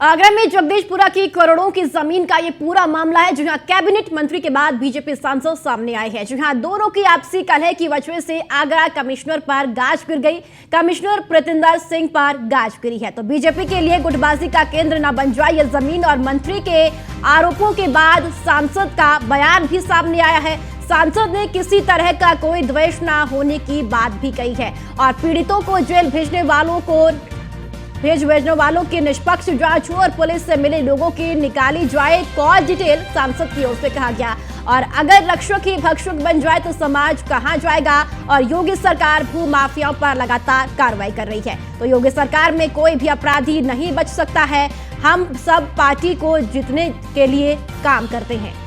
आगरा में जगदीशपुरा की करोड़ों की जमीन का ये पूरा मामला है, जहां कैबिनेट मंत्री के बाद बीजेपी सांसद सामने आए हैं, जहां दोनों की आपसी कलह की वजह से आगरा कमिश्नर पर गाज गिर गई। कमिश्नर प्रीतिंदर सिंह पर गाज गिरी है, तो बीजेपी के लिए गुटबाजी का केंद्र न बन जाए ये जमीन। और मंत्री के आरोपों के बाद सांसद का बयान भी सामने आया है। सांसद ने किसी तरह का कोई द्वेष न होने की बात भी कही है और पीड़ितों को जेल भेजने वालों की निष्पक्ष जांच हो और पुलिस से मिले लोगों की निकाली जाए कॉल डिटेल, सांसद की ओर से कहा गया। और अगर रक्षक ही भक्षक बन जाए तो समाज कहां जाएगा। और योगी सरकार भू माफियाओं पर लगातार कार्रवाई कर रही है, तो योगी सरकार में कोई भी अपराधी नहीं बच सकता है। हम सब पार्टी को जीतने के लिए काम करते हैं।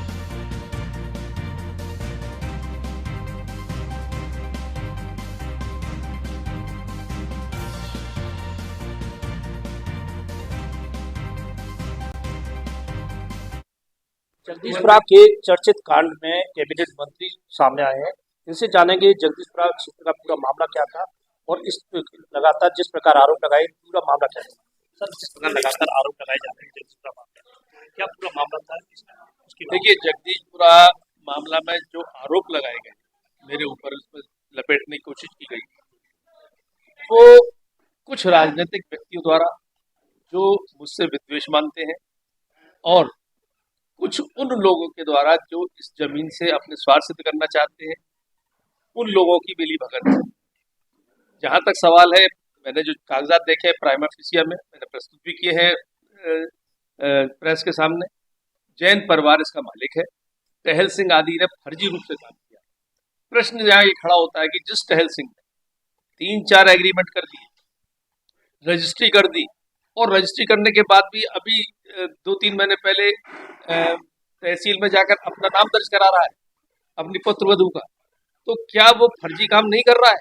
जगदीशपुरा के चर्चित कांड में कैबिनेट मंत्री सामने आए हैं। इनसे जानेंगे जगदीशपुरा क्षेत्र का पूरा मामला क्या था और इस लगातार जिस प्रकार आरोप लगाए पूरा मामला क्या है। सर, जिस प्रकार लगातार आरोप लगाए जा रहे हैं जगदीशपुरा मामला, क्या पूरा मामला था? देखिए, जगदीशपुरा मामला में जो आरोप लगाए गए मेरे ऊपर उसमें लपेटने की कोशिश की गई, वो कुछ राजनीतिक व्यक्तियों द्वारा जो मुझसे विद्वेष मानते हैं और कुछ उन लोगों के द्वारा जो इस जमीन से अपने स्वार्थ सिद्ध करना चाहते हैं, उन लोगों की मिली भगत है। जहां तक सवाल है, मैंने जो कागजात देखे हैं प्राइमा फेसिया में मैंने प्रस्तुत भी किए हैं प्रेस के सामने। जैन परिवार इसका मालिक है। टहल सिंह आदि ने फर्जी रूप से काम किया। प्रश्न यहाँ ये खड़ा होता है कि जिस टहल सिंह ने 3-4 एग्रीमेंट कर दिए, रजिस्ट्री कर दी और रजिस्ट्री करने के बाद भी अभी 2-3 महीने पहले तहसील में जाकर अपना नाम दर्ज करा रहा है अपनी पुत्रवधू का, तो क्या वो फर्जी काम नहीं कर रहा है?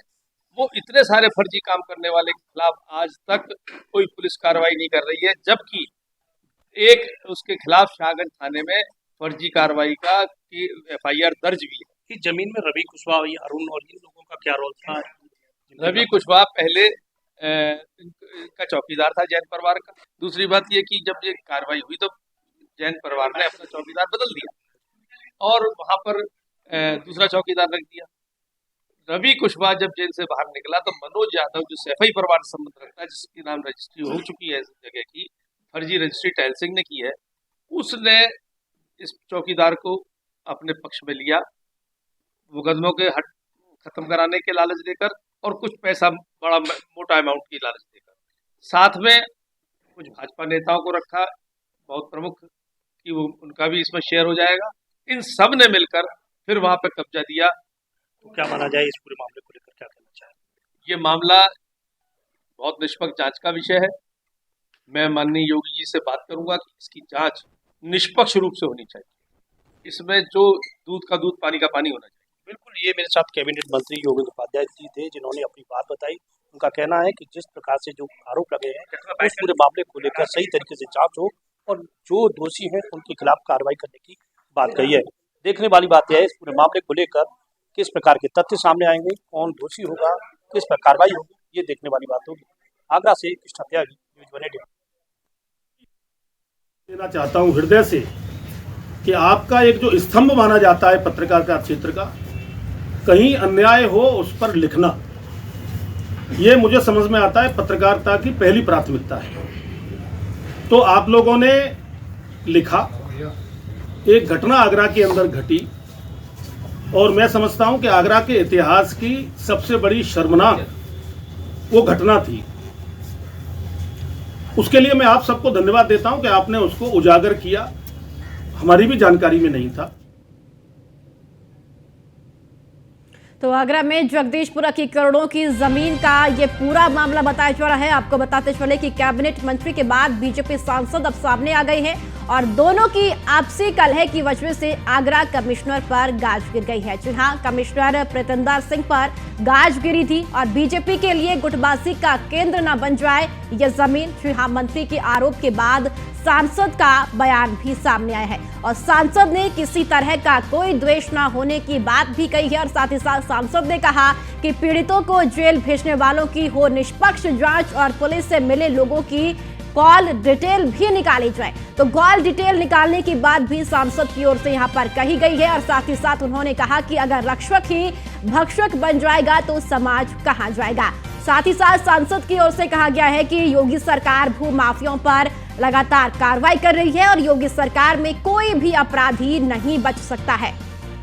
वो इतने सारे फर्जी काम करने वाले के खिलाफ आज तक कोई पुलिस कार्रवाई नहीं कर रही है, जबकि एक उसके खिलाफ शाहगंज थाने में फर्जी कार्रवाई का FIR दर्ज भी है। इस जमीन में रवि कुशवाहा, अरुण और इन लोगों का क्या रोल था? रवि कुशवाहा पहले का चौकीदार था जैन परिवार का। दूसरी बात ये कि जब ये कार्रवाई हुई तो जैन परिवार ने अपना चौकीदार बदल दिया और वहां पर दूसरा चौकीदार रख दिया। रवि कुशवाहा जब जेल से बाहर निकला तो मनोज यादव, जो सैफई परिवार से संबंध रखता है, जिसके नाम रजिस्ट्री हो चुकी है इस जगह की, फर्जी रजिस्ट्री टहल सिंह ने की है, उसने इस चौकीदार को अपने पक्ष में लिया, मुकदमों के हट खत्म कराने के लालच देकर और कुछ पैसा बड़ा मोटा अमाउंट की लालच देकर। साथ में कुछ भाजपा नेताओं को रखा बहुत प्रमुख कि वो उनका भी इसमें शेयर हो जाएगा। इन सब ने मिलकर फिर वहां पर कब्जा दिया। तो क्या माना जाए इस पूरे मामले को लेकर, क्या कहना चाहिए? ये मामला बहुत निष्पक्ष जांच का विषय है। मैं माननीय योगी जी से बात करूंगा कि इसकी जांच निष्पक्ष रूप से होनी चाहिए। इसमें जो दूध का दूध पानी का पानी होना चाहिए। बिल्कुल, ये मेरे साथ कैबिनेट मंत्री योगी उपाध्याय जी थे जिन्होंने अपनी बात बताई। उनका कहना है कि जिस प्रकार से जो आरोप लगे हैं उस पूरे मामले को लेकर सही तरीके से जांच हो और जो दोषी हैं उनके खिलाफ कार्रवाई करने की बात कही है। देखने वाली बात यह है इस पूरे मामले को लेकर किस प्रकार के तथ्य सामने आएंगे, कौन दोषी होगा, किस पर कार्रवाई होगी, ये देखने वाली बात होगी। आगरा से कृष्णा त्यागी, न्यूज़ 1 इंडिया। देना चाहता हूं हृदय से कि आपका एक जो स्तंभ माना जाता है पत्रकारिता क्षेत्र का, कहीं अन्याय हो उस पर लिखना, ये मुझे समझ में आता है पत्रकारिता की पहली प्राथमिकता है। तो आप लोगों ने लिखा, एक घटना आगरा के अंदर घटी और मैं समझता हूं कि आगरा के इतिहास की सबसे बड़ी शर्मनाक वो घटना थी। उसके लिए मैं आप सबको धन्यवाद देता हूं कि आपने उसको उजागर किया, हमारी भी जानकारी में नहीं था। तो आगरा में जगदीशपुरा की करोड़ों की जमीन का ये पूरा मामला बताया जा रहा है। आपको बताते चले कि कैबिनेट मंत्री के बाद बीजेपी सांसद अब सामने आ गए हैं और दोनों की आपसी कलह की वजह से आगरा कमिश्नर पर गाज गिर गई है। जी हां, कमिश्नर प्रीतिंदर सिंह पर गाज गिरी थी और बीजेपी के लिए गुटबाजी का केंद्र न बन जाए ये जमीन। जी हां, मंत्री के आरोप के बाद सांसद का बयान भी सामने आया है और सांसद ने किसी तरह का कोई द्वेष न होने की बात भी कही है और साथ ही साथ सांसद ने कहा कि पीड़ितों को जेल भेजने वालों की हो निष्पक्ष जांच और पुलिस से मिले लोगों की कॉल डिटेल भी निकाली जाए। तो कॉल डिटेल निकालने की बात भी सांसद की ओर से यहाँ पर कही गई है और साथ ही साथ उन्होंने कहा कि अगर रक्षक ही भक्षक बन जाएगा तो समाज कहाँ जाएगा। साथ ही साथ सांसद की ओर से कहा गया है कि योगी सरकार भू माफियाओं पर लगातार कार्रवाई कर रही है और योगी सरकार में कोई भी अपराधी नहीं बच सकता है।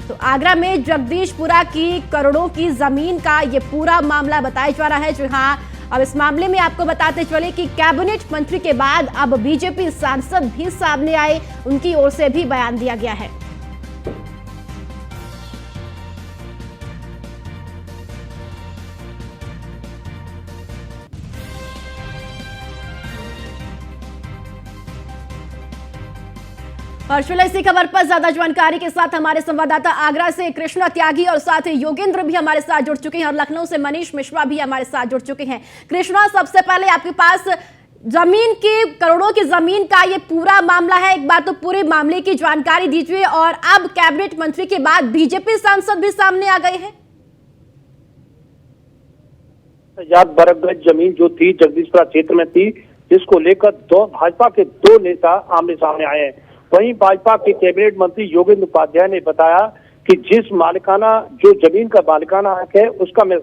तो आगरा में जगदीशपुरा की करोड़ों की जमीन का ये पूरा मामला बताया जा रहा है। जी हाँ, अब इस मामले में आपको बताते चले कि कैबिनेट मंत्री के बाद अब बीजेपी सांसद भी सामने आए, उनकी ओर से भी बयान दिया गया है। और फिलहाल इसी खबर पर ज्यादा जानकारी के साथ हमारे संवाददाता आगरा से कृष्णा त्यागी और साथ ही योगेंद्र भी हमारे साथ जुड़ चुके हैं और लखनऊ से मनीष मिश्रा भी हमारे साथ जुड़ चुके हैं। कृष्णा, सबसे पहले आपके पास जमीन की करोड़ों की जमीन का ये पूरा मामला है, एक बार तो पूरे मामले की जानकारी दीजिए। और अब कैबिनेट मंत्री के बाद बीजेपी सांसद भी सामने आ गए हैं। 1000 वर्ग गज जमीन जो थी जगदीशपुरा क्षेत्र में थी, जिसको लेकर भाजपा के 2 नेता आमने सामने आए हैं। वहीं भाजपा के कैबिनेट मंत्री योगेंद्र उपाध्याय ने बताया कि जिस मालिकाना जो जमीन का मालिकाना हक है उसका मैं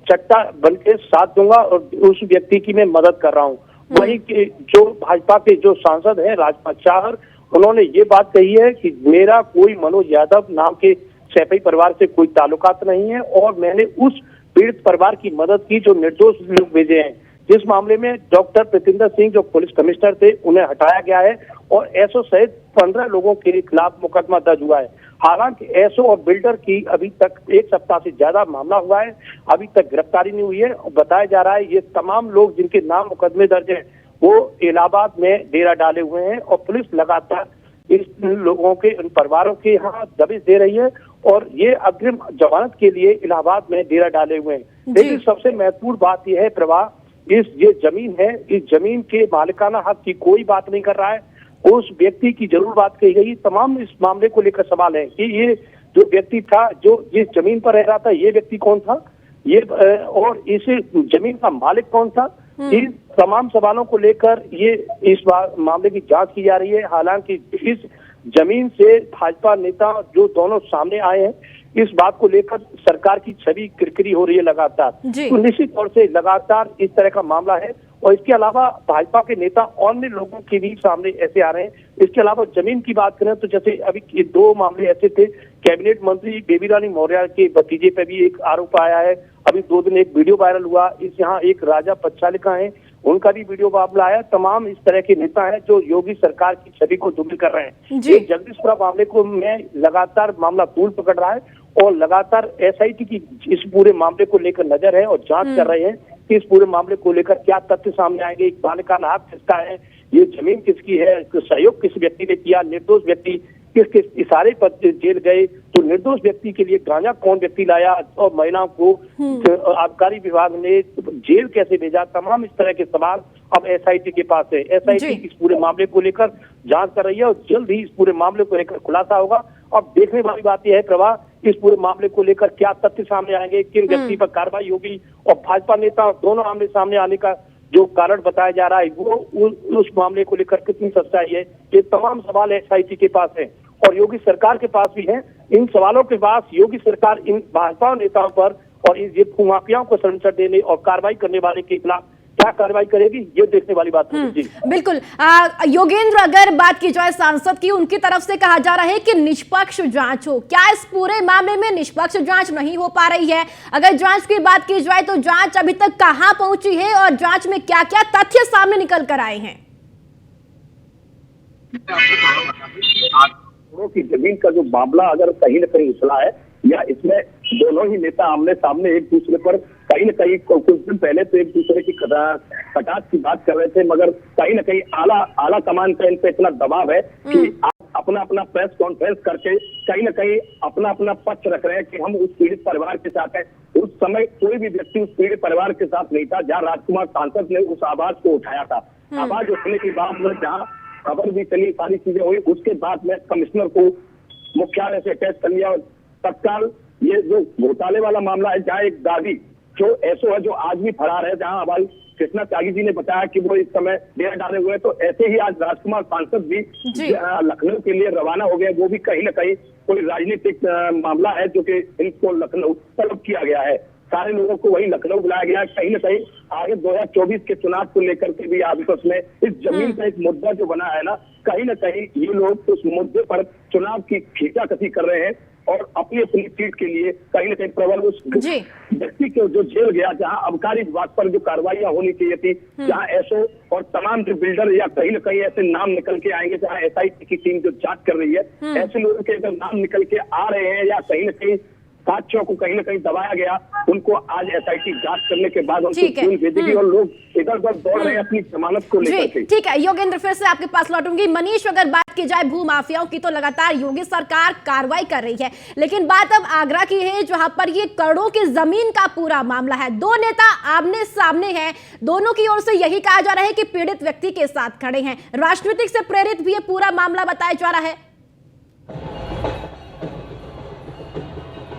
चट्टा बनके साथ दूंगा और उस व्यक्ति की मैं मदद कर रहा हूं। वहीं जो भाजपा के जो सांसद हैं राजपाल चाहर, उन्होंने ये बात कही है कि मेरा कोई मनोज यादव नाम के सैफई परिवार से कोई ताल्लुकात नहीं है और मैंने उस पीड़ित परिवार की मदद की जो निर्दोष लोग भेजे हैं। जिस मामले में डॉक्टर प्रीतिंदर सिंह जो पुलिस कमिश्नर थे उन्हें हटाया गया है और एसओ सहित 15 लोगों के खिलाफ मुकदमा दर्ज हुआ है। हालांकि एसओ और बिल्डर की अभी तक 1 सप्ताह से ज्यादा मामला हुआ है, अभी तक गिरफ्तारी नहीं हुई है। बताया जा रहा है ये तमाम लोग जिनके नाम मुकदमे दर्ज हैं वो इलाहाबाद में डेरा डाले हुए हैं और पुलिस लगातार इस लोगों के उन परिवारों के यहाँ दबिश दे रही है और ये अग्रिम जमानत के लिए इलाहाबाद में डेरा डाले हुए हैं। लेकिन सबसे महत्वपूर्ण बात यह है प्रभा, ये जमीन है, इस जमीन के मालिकाना हक की कोई बात नहीं कर रहा है, उस व्यक्ति की जरूर बात कही गई। तमाम इस मामले को लेकर सवाल है कि ये जो व्यक्ति था जो जिस जमीन पर रह रहा था ये व्यक्ति कौन था, ये और इस जमीन का मालिक कौन था। इन तमाम सवालों को लेकर ये इस मामले की जांच की जा रही है। हालांकि इस जमीन से भाजपा नेता जो दोनों सामने आए हैं इस बात को लेकर सरकार की छवि किरकिरी हो रही है लगातार। तो निश्चित तौर से लगातार इस तरह का मामला है और इसके अलावा भाजपा के नेता अन्य लोगों के भी सामने ऐसे आ रहे हैं। इसके अलावा जमीन की बात करें तो जैसे अभी 2 मामले ऐसे थे, कैबिनेट मंत्री बेबी रानी मौर्य के भतीजे पे भी एक आरोप आया है। अभी 2 दिन एक वीडियो वायरल हुआ, इस यहाँ एक राजा पच्छालिका है उनका भी वीडियो मामला आया। तमाम इस तरह के नेता हैं जो योगी सरकार की छवि को दुर्बल कर रहे हैं। जगदीशपुरा मामले को में लगातार मामला तूल पकड़ रहा है और लगातार एसआईटी की इस पूरे मामले को लेकर नजर है और जांच कर रहे हैं कि इस पूरे मामले को लेकर क्या तथ्य सामने आएंगे, एक मालिकाना हक किसका है, ये जमीन किसकी है, सहयोग किस व्यक्ति ने किया, निर्दोष व्यक्ति किस किस इशारे पर जेल गए, तो निर्दोष व्यक्ति के लिए गांजा कौन व्यक्ति लाया और महिलाओं को आबकारी विभाग ने जेल कैसे भेजा। तमाम इस तरह के सवाल अब एसआईटी के पास है। एसआईटी इस पूरे मामले को लेकर जांच कर रही है और जल्द ही इस पूरे मामले को लेकर खुलासा होगा। अब देखने वाली बात यह है प्रभा, इस पूरे मामले को लेकर क्या तथ्य सामने आएंगे, किन व्यक्ति पर कार्रवाई होगी और भाजपा नेता दोनों आमने सामने आने का जो कारण बताया जा रहा है वो उस मामले को लेकर कितनी सच्चाई है, ये तमाम सवाल एसआईटी के पास है और योगी सरकार के पास भी है। इन सवालों के बाद योगी सरकार इन भाजपा नेताओं पर और ये भूमाफियाओं को संरक्षण देने और कार्रवाई करने वाले के खिलाफ क्या कार्रवाई करेगी, ये देखने वाली बात है। जी बिल्कुल योगेंद्र, अगर बात की जाए सांसद की, उनकी तरफ से कहा जा रहा है कि निष्पक्ष जांच हो, क्या इस पूरे मामले में निष्पक्ष जांच नहीं हो पा रही है? अगर जांच की बात की जाए तो जांच अभी तक कहां पहुंची है और जांच में क्या क्या तथ्य सामने निकल कर आए हैं? की जमीन का जो मामला अगर कहीं न कहीं उछला है या इसमें दोनों ही नेता आमने सामने एक दूसरे पर कहीं न कहीं कुछ दिन पहले तो एक दूसरे की कटाक्ष की बात कर रहे थे, मगर कहीं न कहीं आला कमान का इन पे इतना दबाव है कि आप अपना अपना प्रेस कॉन्फ्रेंस करके कहीं न कहीं अपना अपना पक्ष रख रहे हैं कि हम उस पीड़ित परिवार के साथ हैं। उस समय कोई भी व्यक्ति उस पीड़ित परिवार के साथ नहीं था जहाँ राजकुमार सांसद ने उस आवाज को उठाया था। आवाज उठने के बाद में जहाँ खबर भी चली, सारी चीजें हुई, उसके बाद में कमिश्नर को मुख्यालय से अटैच कर लिया और तत्काल ये जो घोटाले वाला मामला है जहाँ एक दादी जो एसओ है जो आज भी फरार है, जहाँ हमारी कृष्णा त्यागी जी ने बताया कि वो इस समय डेरा डाले हुए हैं। तो ऐसे ही आज राजकुमार सांसद भी लखनऊ के लिए रवाना हो गए। वो भी कहीं ना कहीं कोई राजनीतिक मामला है जो कि इनको लखनऊ तलब किया गया है। सारे लोगों को वही लखनऊ बुलाया गया है। कहीं ना कहीं आगे 2024 के चुनाव को लेकर के भी आपस में इस जमीन का एक मुद्दा जो बना है ना, कहीं ना कहीं ये लोग उस मुद्दे पर चुनाव की खींचाकसी कर रहे हैं और अपनी अपनी सीट के लिए कहीं ना कहीं प्रबल उस व्यक्ति को जो जेल गया, जहां आबकारी विभाग पर जो कार्रवाइयां होनी चाहिए थी, जहां एसओ और तमाम जो बिल्डर या कहीं ना कहीं ऐसे नाम निकल के आएंगे, जहां एसआईटी की टीम जो जांच कर रही है, ऐसे लोगों के अगर नाम निकल के आ रहे हैं या कहीं ना कहीं साक्ष्यों को कहीं ना कहीं दबाया गया, उनको आज एसआईटी जांच करने के बाद उनको जेल भेजेगी और लोग इधर उधर दौड़ रहे हैं अपनी जमानत को लेकर के। ठीक है योगेंद्र, फिर से आपके पास लौटूंगी। मनीष, अगर बात की जाए भू माफियाओं की तो लगातार योगी सरकार कार्रवाई कर रही है, लेकिन बात अब आगरा की है जहां पर ये करोड़ों की जमीन का पूरा मामला है। दो नेता आमने सामने हैं, दोनों की ओर से यही कहा जा रहा है कि पीड़ित व्यक्ति के साथ खड़े हैं। राजनीतिक से प्रेरित भी ये पूरा मामला बताया जा रहा है।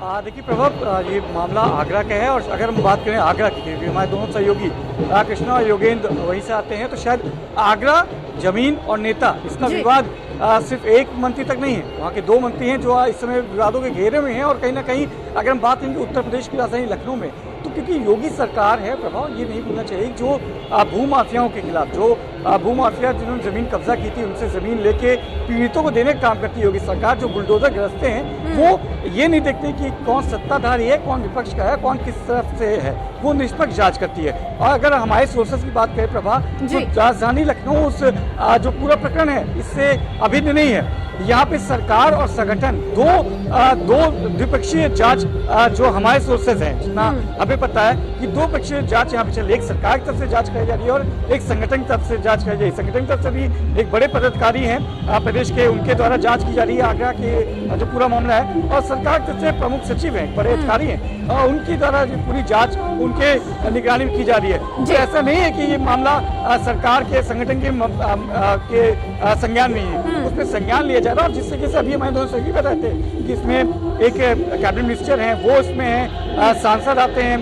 देखिए प्रभव, ये मामला आगरा का है और अगर हम बात करें आगरा की, क्योंकि हमारे दोनों सहयोगी कृष्णा और योगेंद्र वहीं से आते हैं, तो शायद आगरा जमीन और नेता इसका विवाद सिर्फ एक मंत्री तक नहीं है। वहाँ के दो मंत्री हैं जो इस समय विवादों के घेरे में हैं और कहीं ना कहीं अगर हम बात करेंगे उत्तर प्रदेश की राजधानी लखनऊ में, तो क्योंकि योगी सरकार है प्रभाव, ये नहीं भूलना चाहिए जो भू माफियाओं के खिलाफ, जो भू माफिया जिन्होंने जमीन कब्जा की थी उनसे जमीन लेके पीड़ितों को देने का काम करती है योगी सरकार। जो बुलडोजर ग्रस्ते हैं वो ये नहीं देखते कि कौन सत्ताधारी है, कौन विपक्ष का है, कौन किस तरफ से है, वो निष्पक्ष जांच करती है। और अगर हमारे सोर्सेस की बात करें प्रभा, तो राजधानी लखनऊ उस जो पूरा प्रकरण है इससे अभिन्न नहीं है। यहाँ पे सरकार और संगठन दो द्विपक्षीय जांच जो हमारे सोर्सेज हैं, जितना हमें पता है कि दो पक्षीय जांच यहाँ पे चल रही है। एक सरकार की तरफ से जांच कराई जा रही है और एक संगठन की तरफ से जांच कराई जा रही है। संगठन की तरफ से भी एक बड़े पदाधिकारी हैं प्रदेश के, उनके द्वारा जांच की जा रही है आगरा के जो पूरा मामला है, और सरकार की तरफ से प्रमुख सचिव हैं, बड़े अधिकारी हैं, और उनकी द्वारा पूरी जाँच उनके निगरानी में की जा रही है। तो ऐसा नहीं है कि ये मामला सरकार के संगठन के संज्ञान में है, उसमें संज्ञान लिया जा रहा है। और जिससे कि अभी हमारे दोनों सही बताए थे कि इसमें एक कैबिनेट मिनिस्टर हैं, वो इसमें हैं, सांसद आते हैं,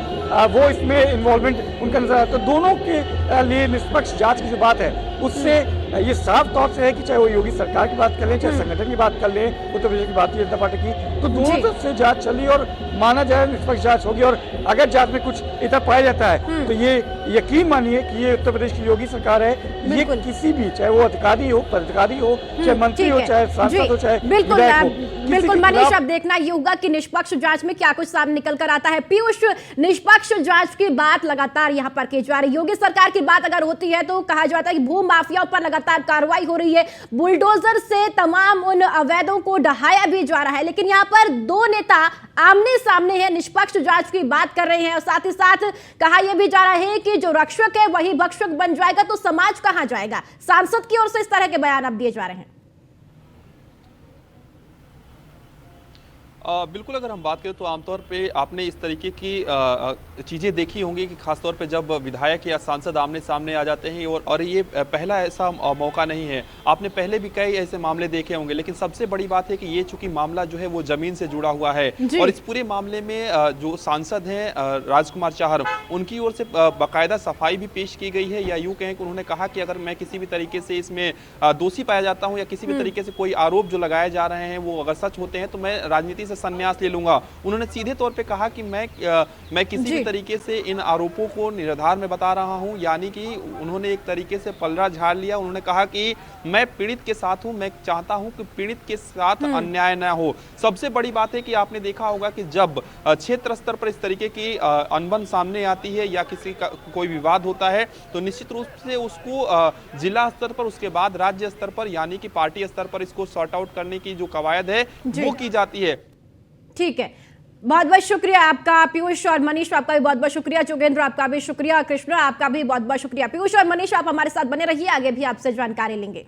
वो इसमें इन्वॉल्वमेंट उनका नजर आता है। तो दोनों के लिए निष्पक्ष जांच की जो बात है उससे ये साफ तौर से है कि चाहे वो योगी सरकार की बात कर लें, चाहे संगठन की बात कर लें, उत्तर प्रदेश की भारतीय जनता पार्टी की, तो दोनों तरफ से जांच चली और माना जाए निष्पक्ष जांच होगी। और अगर जांच में कुछ इतना पाया जाता है तो ये यकीन मानिए कि ये उत्तर प्रदेश की योगी सरकार है। ये किसी भी, चाहे वो अधिकारी हो, पदाधिकारी हो, चाहे मंत्री हो, चाहे सांसद हो, चाहे बिल्कुल मनीष, अब देखना ये होगा कि निष्पक्ष जांच में क्या कुछ सामने निकल कर आता है। पीयूष, निष्पक्ष जांच की बात लगातार यहाँ पर की जा रही है। योगी सरकार की बात अगर होती है तो कहा जाता है कि भू माफियाओं पर लगातार कार्रवाई हो रही है, बुलडोजर से तमाम उन अवैधों को ढहाया भी जा रहा है, लेकिन यहाँ पर दो नेता आमने सामने हैं, निष्पक्ष जांच की बात कर रहे हैं और साथ ही साथ कहा यह भी जा रहा है कि जो रक्षक है वही भक्षक बन जाएगा, तो समाज कहां जाएगा। सांसद की ओर से इस तरह के बयान अब दिए जा रहे हैं। बिल्कुल, अगर हम बात करें तो आमतौर पे आपने इस तरीके की चीज़ें देखी होंगी कि खासतौर पे जब विधायक या सांसद आमने सामने आ जाते हैं, और ये पहला ऐसा मौका नहीं है। आपने पहले भी कई ऐसे मामले देखे होंगे, लेकिन सबसे बड़ी बात है कि ये चूंकि मामला जो है वो ज़मीन से जुड़ा हुआ है, और इस पूरे मामले में जो सांसद हैं राजकुमार चाहर, उनकी ओर से बाकायदा सफाई भी पेश की गई है, या यूँ कहें कि उन्होंने कहा कि अगर मैं किसी भी तरीके से इसमें दोषी पाया जाता हूँ या किसी भी तरीके से कोई आरोप जो लगाए जा रहे हैं वो अगर सच होते हैं तो मैं राजनीति से संन्यास ले लूंगा। उन्होंने सीधे तौर पे कहा कि मैं किसी भी तरीके से इन आरोपों को निराधार में बता रहा हूं, यानी कि उन्होंने एक तरीके से पलड़ा झाड़ लिया। उन्होंने कहा कि मैं पीड़ित के साथ हूं, मैं चाहता हूं कि पीड़ित के साथ अन्याय न हो। सबसे बड़ी बात है कि आपने देखा होगा कि जब क्षेत्र स्तर पर इस तरीके की अनबन सामने आती है या किसी का कोई विवाद होता है तो निश्चित रूप से उसको जिला स्तर पर, उसके बाद राज्य स्तर पर, यानी कि पार्टी स्तर पर इसको सॉर्ट आउट करने की जो कवायद है वो की जाती है। ठीक है, बहुत बहुत शुक्रिया आपका पीयूष और मनीष, आपका भी बहुत बहुत शुक्रिया। जोगेंद्र आपका भी शुक्रिया, कृष्णा आपका भी बहुत बहुत शुक्रिया। पीयूष और मनीष आप हमारे साथ बने रहिए, आगे भी आपसे जानकारी लेंगे।